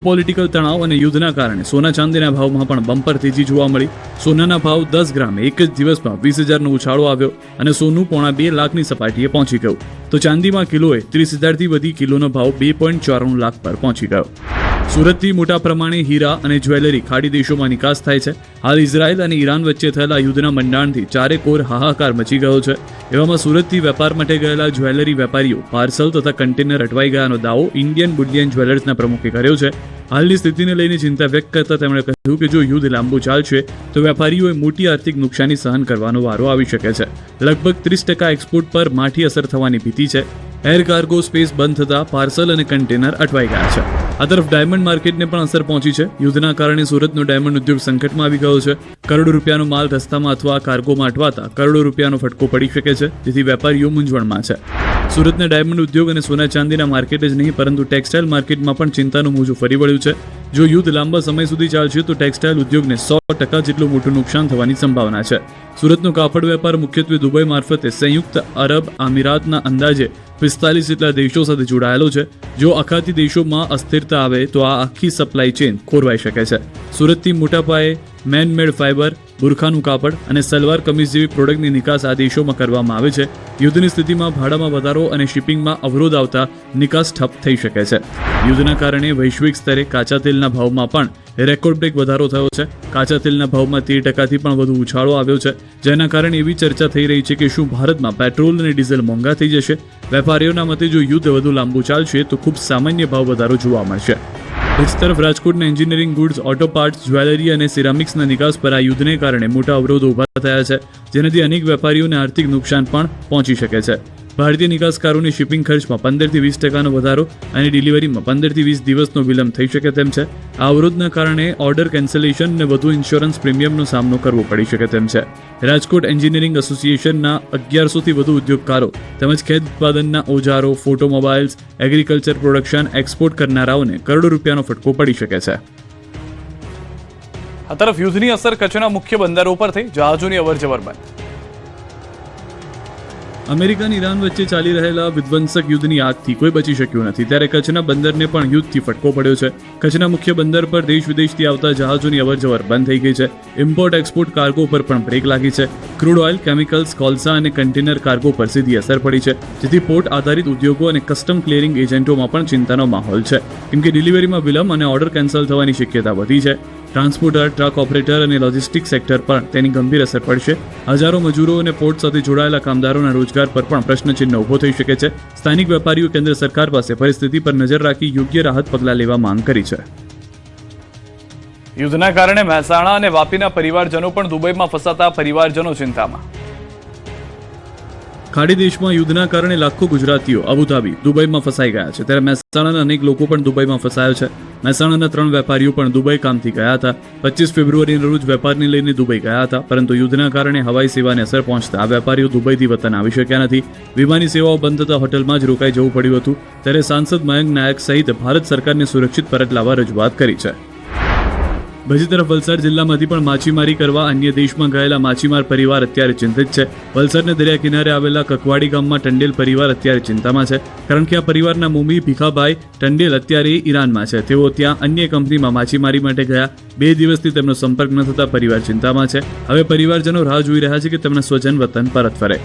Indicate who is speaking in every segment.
Speaker 1: Political તણાવ અને યુદ્ધના કારણે સોના ચાંદીના ભાવમાં પણ બમ્પર તેજી જોવા મળી. સોનાના ભાવ 10 ગ્રામે એક જ દિવસમાં 20,000નો ઉછાળો આવ્યો અને સોનું પોણા 2 લાખની સપાટીએ પહોંચી ગયું. તો ચાંદીમાં કિલોએ 30,000થી વધી કિલોનો ભાવ 2.94 લાખ પર પહોંચી ગયો. સુરતથી મોટા પ્રમાણે હીરા અને જ્વેલરી ખાડી દેશોમાં નિકાસ થાય છે. હાલ ઇઝરાયલ અને ઈરાન વચ્ચે થયેલા યુદ્ધના મંડાણથી ચારેકોર હાહાકાર મચી ગયો છે. એવામાં સુરતથી વેપાર માટે ગયેલા જ્વેલરી વેપારીઓ પાર્સલ તથા કન્ટેનર અટવાઈ ગયાનો દાવો ઇન્ડિયન બુલિયન જ્વેલર્સના પ્રમુખે કર્યો છે. હાલની સ્થિતિને લઈને ચિંતા વ્યક્ત કરતા તેમણે કહ્યું કે જો યુદ્ધ લાંબુ ચાલશે તો વેપારીઓએ મોટી આર્થિક નુકસાની સહન કરવાનો વારો આવી શકે છે. લગભગ 30% એક્સપોર્ટ પર માઠી અસર થવાની ભીતિ છે. એર કાર્ગો સ્પેસ બંધ થતા પાર્સલ અને કન્ટેનર અટવાઈ ગયા છે. આ તરફ ડાયમંડ માર્કેટને પણ અસર પહોંચી છે. યુદ્ધના કારણે સુરતનો ડાયમંડ ઉદ્યોગ સંકટમાં આવી ગયો છે. કરોડો રૂપિયાનો માલ રસ્તામાં અથવા કાર્ગોમાં અટવાતા કરોડો રૂપિયાનો ફટકો પડી શકે છે, જેથી વેપારીઓ મૂંઝવણમાં છે. સુરતના ડાયમંડ ઉદ્યોગ અને સોના ચાંદીના માર્કેટ જ નહીં પરંતુ ટેક્સટાઇલ માર્કેટમાં પણ ચિંતાનું મોજું ફરી વળ્યું છે. જો યુદ્ધ લાંબા સમય સુધી ચાલશે તો ટેક્સટાઇલ ઉદ્યોગને 100% જેટલું મોટું નુકસાન થવાની સંભાવના છે. સુરતનો કાપડ વેપાર મુખ્યત્વે દુબઈ મારફતે સંયુક્ત અરબ અમીરાતના અંદાજે 45 જેટલા દેશો સાથે જોડાયેલો છે. જો આખાતી દેશોમાં અસ્થિરતા આવે તો આ આખી સપ્લાય ચેઇન ખોરવાઈ શકે છે. સુરતથી મોટા પાયે મેનમેડ ફાઇબર, બુરખાનું કાપડ અને સલવાર કમીઝ જેવી પ્રોડક્ટની નિકાસ આ દેશોમાં કરવામાં આવે છે. યુદ્ધની સ્થિતિમાં ભાડામાં વધારો અને શિપિંગમાં અવરોધ આવતા નિકાસ ઠપ થઈ શકે છે. યુદ્ધના કારણે વૈશ્વિક સ્તરે કાચા તેલના ભાવમાં પણ રેકોર્ડ બ્રેક વધારો થયો છે. કાચા તેલના ભાવમાં 13%થી પણ વધુ ઉછાળો આવ્યો છે, જેના કારણે એવી ચર્ચા થઈ રહી છે કે શું ભારતમાં પેટ્રોલ અને ડીઝલ મોંઘા થઈ જશે. વેપારીઓના મતે જો યુદ્ધ વધુ લાંબુ ચાલશે તો ખૂબ સામાન્ય ભાવ વધારો જોવા મળશે. બીજી તરફ રાજકોટના engineering goods, auto parts, jewellery અને સિરામિક્સના નિકાસ પર આ યુદ્ધને કારણે મોટા અવરોધો ઊભા થયા છે, જેનાથી અનેક વેપારીઓને આર્થિક નુકસાન પણ પહોંચી શકે છે. ભારતીય નિકાસકારોની શિપિંગ ખર્ચમાં 15% થી 20% વધારો અને ડિલિવરીમાં 15 થી 20 દિવસનો વિલંબ થઈ શકે તેમ છે. આ અવરોધના કારણે ઓર્ડર કેન્સલેશન અને વધુ ઇન્સ્યોરન્સ પ્રીમિયમનો સામનો કરવો પડી શકે તેમ છે. રાજકોટ એન્જિનિયરિંગ એસોસિએશનના 1100થી વધુ ઉદ્યોગકારો તેમજ ખેત ઉત્પાદનના ઓજારો, ફોટોમોબાઇલ્સ, એગ્રીકલ્ચર પ્રોડક્શન એક્સપોર્ટ કરનારાઓને કરોડો રૂપિયાનો ફટકો પડી શકે છે.
Speaker 2: આ તરફ યુદ્ધની અસર કચ્છના મુખ્ય બંદરો પર થઈ. જહાજોની અવરજવર બંધ.
Speaker 1: અમેરિકા અને ઈરાન વચ્ચે ચાલી રહેલા વિધ્વંસક યુદ્ધની આગથી કોઈ બચી શક્યું નથી, ત્યારે કચ્છના બંદરને પણ યુદ્ધથી ફટકો પડ્યો છે. કચ્છના મુખ્ય બંદર પર દેશ વિદેશથી આવતા જહાજોની અવરજવર બંધ થઈ ગઈ છે. ઇમ્પોર્ટ એક્સપોર્ટ કાર્ગો પર પણ બ્રેક લાગી છે. ક્રૂડ ઓઇલ, કેમિકલ્સ, કોલસા અને કન્ટેનર કાર્ગો પર સીધી અસર પડી છે, જેથી પોર્ટ આધારિત ઉદ્યોગો અને કસ્ટમ ક્લિયરિંગ એજન્ટોમાં પણ ચિંતાનો માહોલ છે, કેમ કે ડિલિવરીમાં વિલંબ અને ઓર્ડર કેન્સલ થવાની શક્યતા વધી છે. ટ્રાન્સપોર્ટર, ટ્રક ઓપરેટર અને લોજિસ્ટિક સેક્ટર પર તેની ગંભીર અસર પડશે. હજારો મજૂરો અને પોર્ટ સાથે જોડાયેલા કામદારોના રોજગાર પર પણ પ્રશ્નચિહ્ન ઊભો થઈ શકે છે. સ્થાનિક વેપારીઓ કેન્દ્ર સરકાર પાસે પરિસ્થિતિ પર નજર રાખી યોગ્ય રાહત પગલાં લેવા માંગ કરી છે.
Speaker 2: યુદ્ધના કારણે મહેસાણા અને વાપીના પરિવારજનો પણ દુબઈમાં ફસાતા પરિવારજનો ચિંતામાં.
Speaker 1: ખાડી દેશમાં યુદ્ધના કારણે લાખો ગુજરાતીઓ અબુધાબી, દુબઈમાં ફસાઈ ગયા છે, ત્યારે મહેસાણાના અનેક લોકો પણ દુબઈમાં ફસાયા છે. મહેસાણાના 3 વેપારીઓ પણ દુબઈ કામથી ગયા હતા. 25 ફેબ્રુઆરીના રોજ વેપારને લઈને દુબઈ ગયા હતા, પરંતુ યુદ્ધના કારણે હવાઈ સેવાને અસર પહોંચતા આ વેપારીઓ દુબઈથી વતન આવી શક્યા નથી. વિમાની સેવાઓ બંધ થતા હોટલમાં જ રોકાઈ જવું પડ્યું હતું, ત્યારે સાંસદ મયંક નાયક સહિત ભારત સરકારને સુરક્ષિત પરત લાવવા રજૂઆત કરી છે. બીજી તરફ વલસાડ જિલ્લામાંથી પણ માછીમારી કરવા અન્ય દેશમાં ગયેલા માછીમાર પરિવાર અત્યારે ચિંતિત છે. વલસાડના દરિયા કિનારે આવેલા કકવાડી ગામમાં ટંડેલ પરિવાર અત્યારે ચિંતામાં છે, કારણ કે આ પરિવારના મમ્મી ભીખાભાઈ ટંડેલ અત્યારે ઈરાનમાં છે. તેઓ ત્યાં અન્ય કંપનીમાં માછીમારી માટે ગયા. 2 દિવસથી તેમનો સંપર્ક ન થતા પરિવાર ચિંતામાં છે. હવે પરિવારજનો રાહ જોઈ રહ્યા છે કે તેમના સ્વજન વતન પરત ફરે.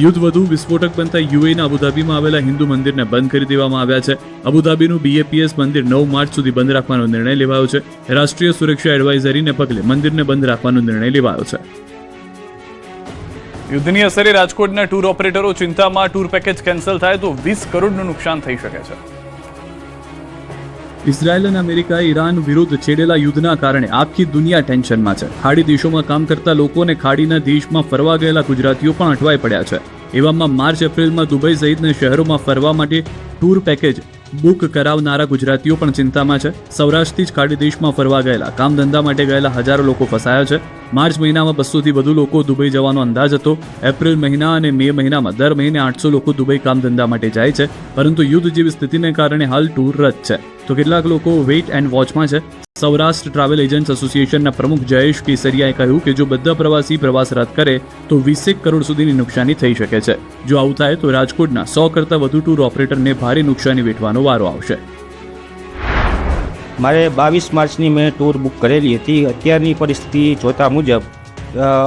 Speaker 1: યુદ્ધ વધુ વિસ્ફોટક બનતા યુએઈના અબુધાબીમાં આવેલા હિન્દુ મંદિરને બંધ કરી દેવામાં આવ્યા છે. અબુધાબીનું BAPS મંદિર 9 માર્ચ સુધી બંધ રાખવાનો નિર્ણય લેવાયો છે. રાષ્ટ્રીય સુરક્ષા એડવાઇઝરીને પગલે મંદિરને બંધ રાખવાનો નિર્ણય લેવાયો છે.
Speaker 2: યુદ્ધની અસરે રાજકોટના ટૂર ઓપરેટરો ચિંતામાં. ટૂર પેકેજ કેન્સલ થાય તો 20 કરોડનું નુકસાન થઈ શકે છે.
Speaker 1: ઇઝરાયલ અને અમેરિકાએ ઈરાન વિરુદ્ધ છેડેલા યુદ્ધના કારણે આખી દુનિયા ટેન્શનમાં છે. ખાડી દેશોમાં કામ કરતા લોકો અને ખાડીના દેશમાં ફરવા ગયેલા ગુજરાતીઓ પણ અટવાઈ પડ્યા છે. એવામાં માર્ચ-એપ્રિલમાં દુબઈ સહિતના શહેરોમાં ફરવા માટે ટૂર પેકેજ બુક કરાવનારા ગુજરાતીઓ પણ ચિંતામાં છે. સૌરાષ્ટ્રથી જ ખાડી દેશમાં ફરવા ગયેલા, કામ ધંધા માટે ગયેલા હજારો લોકો ફસાયા છે. માર્ચ મહિનામાં 200થી વધુ લોકો દુબઈ જવાનો અંદાજ હતો. એપ્રિલ મહિના અને મે મહિનામાં દર મહિને 800 લોકો દુબઈ કામ ધંધા માટે જાય છે, પરંતુ યુદ્ધ જેવી સ્થિતિને કારણે હાલ ટૂર રદ છે. તો કેટલાક લોકો વેઇટ એન્ડ વોચમાં છે. સૌરાષ્ટ્ર ટ્રાવેલ એજન્ટ્સ એસોસિએશનના પ્રમુખ જયેશ કેસરિયાએ કહ્યું કે જો બધા પ્રવાસી પ્રવાસ રદ કરે તો 20 કરોડ સુધીની નુકસાની થઈ શકે છે. જો આવું થાય તો રાજકોટના 100 કરતાં વધુ ટૂર ઓપરેટરને ભારે નુકસાની વેઠવાનો વારો આવશે.
Speaker 3: મારે 22 માર્ચની મેં ટૂર બુક કરેલી હતી. અત્યારની પરિસ્થિતિ જોતા મુજબ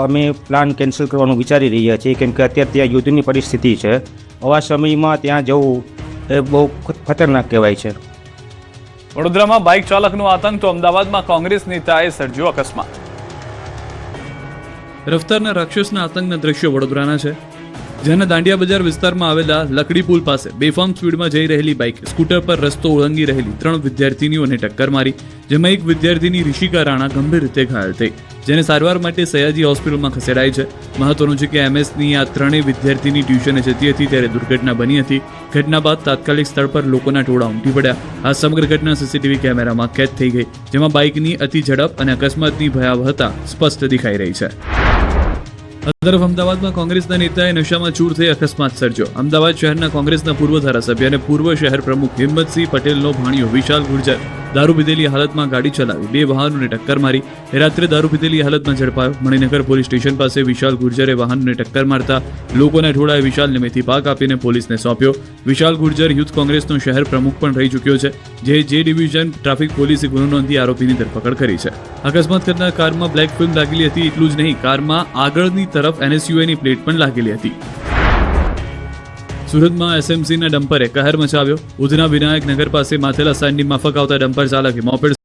Speaker 3: અમે પ્લાન કેન્સલ કરવાનું વિચારી રહ્યા છીએ, કેમ કે અત્યારે ત્યાં યુદ્ધની પરિસ્થિતિ છે. આવા સમયમાં ત્યાં જવું એ બહુ ખતરનાક કહેવાય છે.
Speaker 2: વડોદરામાં બાઇક ચાલકનો આતંક તો અમદાવાદમાં કોંગ્રેસ નેતાએ સર્જ્યો અકસ્માત.
Speaker 1: રફતારના રાક્ષસના આતંકના દ્રશ્યો વડોદરાના છે, જેના દાંડિયા બજાર વિસ્તારમાં આવેલા લકડી પુલ પાસે બેફામ સ્પીડમાં જઈ રહેલી બાઇક સ્કૂટર પર રસ્તો ઓળંગી રહેલી 3 વિદ્યાર્થીનીઓને ટક્કર મારી, જેમાં એક વિદ્યાર્થીની ઋષિકા રાણા ગંભીર રીતે ઘાયલ થઈ, જેને સારવાર માટે સયાજી હોસ્પિટલમાં ખસેડાઈ છે. મહત્વનું છે કે એમએસની આ ત્રણેય વિદ્યાર્થીની ટ્યુશને જતી હતી ત્યારે દુર્ઘટના બની હતી. ઘટના બાદ તાત્કાલિક સ્થળ પર લોકોના ટોળા ઉમટી પડ્યા. આ સમગ્ર ઘટના સીસીટીવી કેમેરામાં કેદ થઈ ગઈ, જેમાં બાઇકની અતિ ઝડપ અને અકસ્માતની ભયાવહતા સ્પષ્ટ દેખાઈ રહી છે. આ તરફ અમદાવાદમાં કોંગ્રેસના નેતાએ નશામાં ચૂર થઈ અકસ્માત સર્જ્યો. અમદાવાદ શહેરના કોંગ્રેસના પૂર્વ ધારાસભ્ય અને પૂર્વ શહેર પ્રમુખ હિંમતસિંહ પટેલનો ભાણિયો વિશાલ ગુર્જર દારૂ પીધેલી હાલતમાં ગાડી ચલાવી 2 વાહનોને ટક્કર મારી. રાત્રે દારૂ પીધેલી હાલતમાં ઝડપાયો. મણિનગર પોલીસ સ્ટેશન પાસે વિશાલ ગુર્જરે વાહનને ટક્કર મારતા લોકોના ટોળાએ વિશાલને મેથી પાક આપીને પોલીસને સોંપ્યો. વિશાલ ગુર્જર યુથ કોંગ્રેસનો શહેર પ્રમુખ પણ રહી ચૂક્યો છે, જે ડિવિઝન ટ્રાફિક પોલીસે ગુનો નોંધી આરોપીની ધરપકડ કરી છે. અકસ્માત કરનાર કારમાં બ્લેક ફિલ્મ લાગેલી હતી. એટલું જ નહીં, કારમાં આગળની તરફ NSUIની પ્લેટ પણ લાગેલી હતી. સુરતમાં SMCના ડમ્પરે કહેર મચાવ્યો. ઉધના વિનાયક નગર પાસે માથેલા સાંડની માફક આવતા ડમ્પર ચાલકે મોપેડ